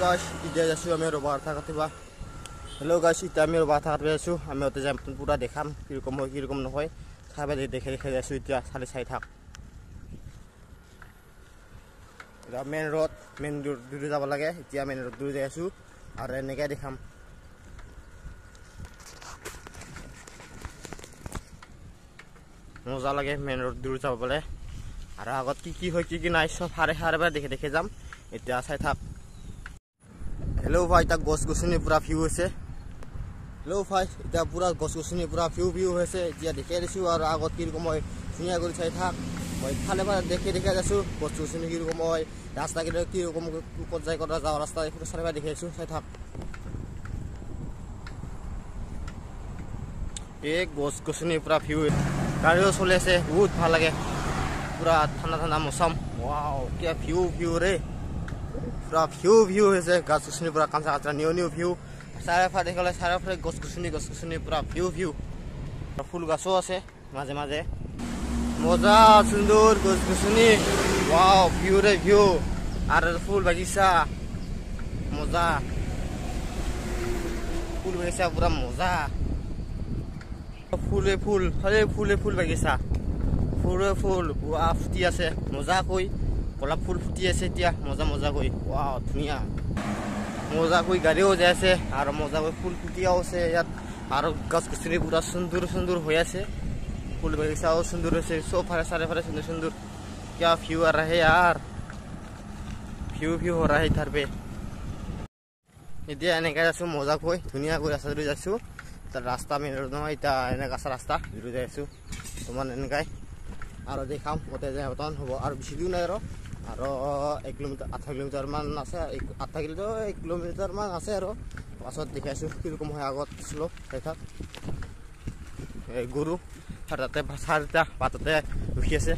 guys, ide asu ami robar tha katiba. Hello guys, ite ami robar tha katiba asu. Ami ote jam pura dekham kirokom nohoy. Khabe dekhe asu itia sale sai thak. Ra main road duru jaba lage. Itia main road duru jai asu. Ar eneka dekham. Moja lage main road duru jaba bole. Ar agot ki hoy ki nai sob hare ba dekhe jam. Itia sai thak. Hello bhai, ta gos gosuni pura view hoise. Hello bhai, eta pura gos gosuni pura view hoise. Itia dekhe disu ar agot ki rokom hoy sunia gori sai thak. Moi phale ba dekhe asu gos gosuni ki rokom hoy rasta ki rokom kot jai kora jaw rasta pura sare ba dekhe asu sai thak. Ek gos gosuni pura view gario chole ase bahut bhal lage pura thanda mosam. Wow, kya view re. Pura view hoise gas gosuni pura kansa new view sare phare kole sare phare gos gosuni pura view ফুল গাছো আছে মাঝে মাঝে মজা সুন্দর গস গসনি wow view আর ফুল বাগিচা মজা ফুল বাগিচা পুরা মজা ফুল বাগিচা ফুল ওয়া ফুটি আছে মজা কই গোলাপ ফুল ফুটি আছে এতিয়া মজা কই ওয়াও ধুনিয়া মজা কই গাড়িও যায় আছে আর মজা কই ফুল ফুটিয়াও আছে ইয়াত আর গাছ গছনি পুরা সুন্দর হয়ে আছে ফুল বাগিচাও সুন্দর আছে সব सारे सुंदर क्या व्यू आ रहा है यार व्यू हो रहा है इधर पे इतना এনেকা যাচ্ছো মজা কই ধুনিয়া কই রাস্তা ধরে যাচ্ছো তার রাস্তা মেন রোড নয় এটা এনেকা রাস্তা ধরে যাচ্ছো তোমার এনেকাই আর দেখাম ওতে যায় বতন হবো আর বেশি দূর নাই আর 1 কিলোমিটার 8 কিলোমিটার মান আছে 1 কিলোমিটার মান আছে আর পাছত দেখাইছো কি রকম হয় আগত ছিল দেখাত এই গরু হাতে ভাষাটা পাততে রখি আছে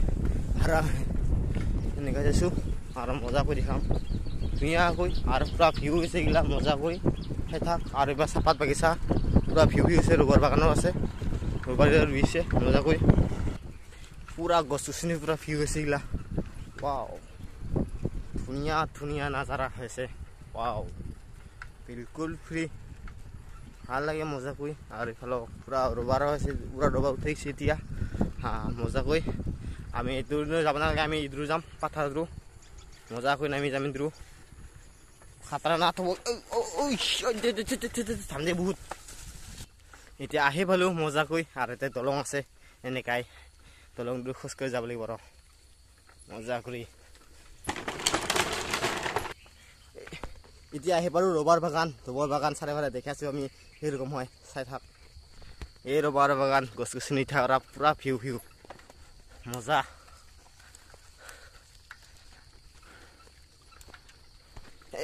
আর এনেকা যাইছো আর মজা কই দেখাম ধুনিয়া কই আর পুরা ভিউ আছে গিলা মজা কই খাই থাক আর এবার সাপাত বাগিচা পুরা ভিউ আছে রবার বাগানও আছে রবার রুইছে মজা কই পুরা গছুসনি পুরা ভিউ আছে গিলা ওয়াও ধুনিয়া নাজারা হয়েছে ওয়াও বিলকুল ফ্রি ভাল লাগে মজা কই আর এফালে পুরা রবার আছে পুরা রবার উঠাইছে এতিয়া হ্যাঁ মজা কই আমি দূর যাব না আমি ইদ্রু যাম পাথাদ্রু মজা কই নামি যাম ইদ্রু খাতরা না থব ওই ঠান্ডে বহুত এতিয়া আহি ভালো মজা কই আর এতে দলং আছে এনেকাই দলং দূর খোজ করে যাব লাগিব র মজা করি এতিয়া আহি পাৰো ৰবাৰ বাগান চাৰে ফালে দেখাইছো আমি এৰকম হয় চাই থাক এই ৰবাৰ বাগান গছ গছনি থাকা পুরা ভিউ মজা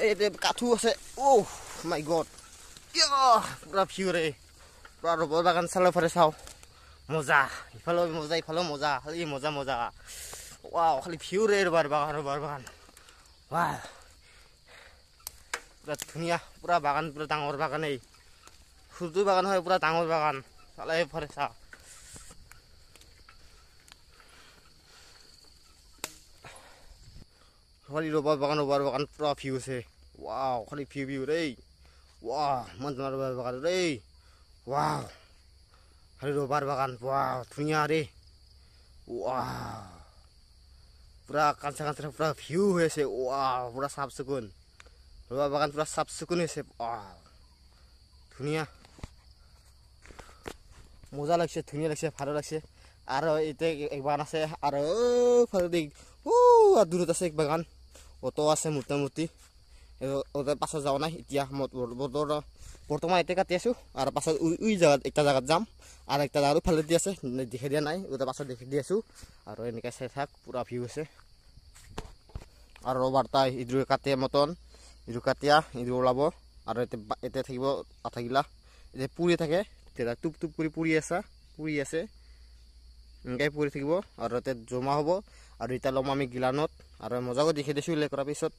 এই কাঠু আছে ও মাই গড পুরা ভিউ রে পুরা ৰবাৰ বাগান চালে ফালে চাও মজা ইফালে মজা খালি মজা ওয়াও খালি ভিউ রে ৰবাৰ বাগান ওয়াও পুরা ধুনিয়া পুরা বাগান পুরা ডাঙর বাগান এই শুধু বাগান হয় পুরা ডাঙর বাগান চালাই ফরে চা খালি রবার বাগান পুরা ভিউ আছে ওয়াও খালি ভিউ রে ওয়াও মন তোমার রবার বাগান রে ওয়াও খালি রবার বাগান ওয়াও ধুনিয়া রে ওয়াও পুরা কাঁচা পুরা ভিউ হয়েছে ওয়াও পুরা সাফ সুকুন রবার বাগান পুরা সাফ সুকুন হয়েছে ধুনিয়া মজা লাগছে ধুনিয়া লাগছে ভালো লাগছে আর এতে এক বাগান আছে আর ফালে দিক আর দূরত আছে এক বাগান অত আছে মোটামুটি ওদের পাছত যাওয়া নাই এতিয়া বর্তমান এতে কাটি আছো আর পাছত ওই জায়গা একটা জায়গাত যাম আর একটা জায়গা ফালে দি আছে দেখে দিয়া নাই ওদের পাছত দেখে দি আছো আর এনেকা চাই থাক পুরা ভিউ আছে আর রবার তাই ইদ্রু কাটিয়া মতন ইদ্রু কাটিয়া ইদ্রু ওলাব আর এতে থাকিব আঠাগিলা এতে পুৰি থাকে তেৰা টুপ কৰি পুৰি আছে এনেকৈ পুৰি থাকিব আৰু তাতে জমা হ'ব আৰু এতিয়া ল'ম আমি গিলানত আৰু মজাকৈ দেখি দিছোঁ উল্লেখ কৰাৰ পিছত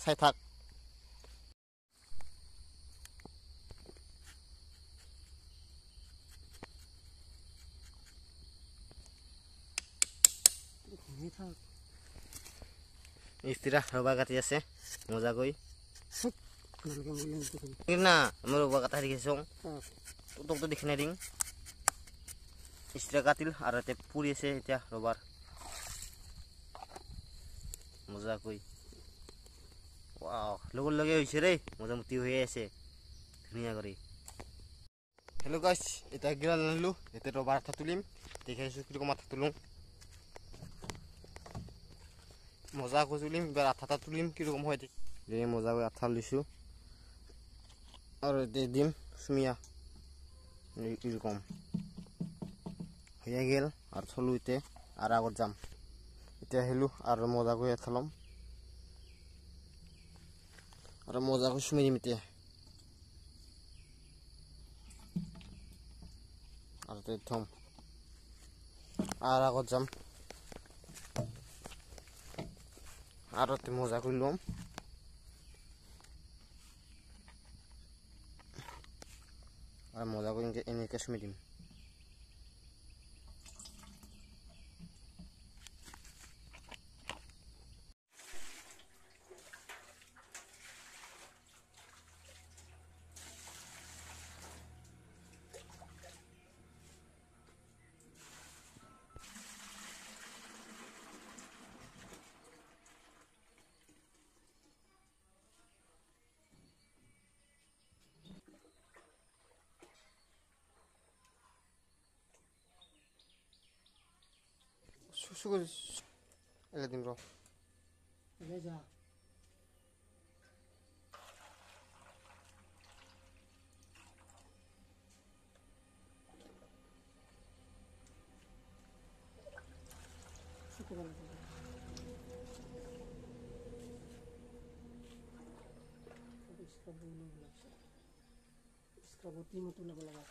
চাই থাক ইস্তিৰা ৰবা কাটি আছে মজাকৈ না আমার ওবা কথা দেখিছো তোক তো দেখি নাই দিং ইস্ত্রা কাটিল আর এতে পুরি আছে এতিয়া রবার মজা কই ওয়াও লগৰ লগে হৈছে ৰে মজামতি হৈ আছে ধুনীয়া কৰি হেল্ল' গাইছ এটা গিৰা আনিলো এতে ৰবাৰ আঠা তুলিম দেখাইছো কিৰকম আঠা তুলুম মজা কৰি তুলিম এবার আঠাটা তুলিম কিরকম হয় দেখি মজা করে আঠা লিছো আর দিম সুমিয়া এরকম হয়ে গেল আর চলো এতে আর আগত যাম এটা আহিলো আর মজা করে থালাম আর মজা করে সুমি দিম এতিয়া আর থম আর আগত যাম আর মজা করে লম আর মজা করে এনেকে সুমি দিম সুসু করে এলে দিম র যা इसका वो तीन तो लगा लगा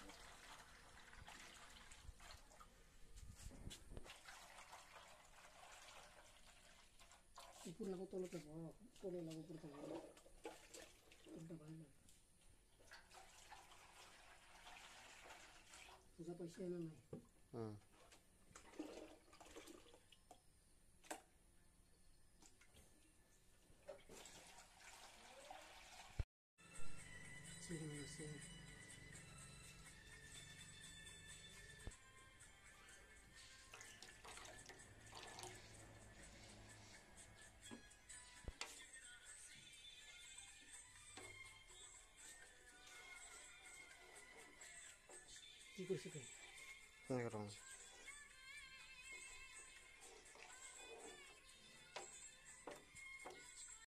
ऊपर लगो तो लोग कोले लगो ऊपर तो उल्टा भाई ना तुझा पैसे है ना नहीं কি করছিস?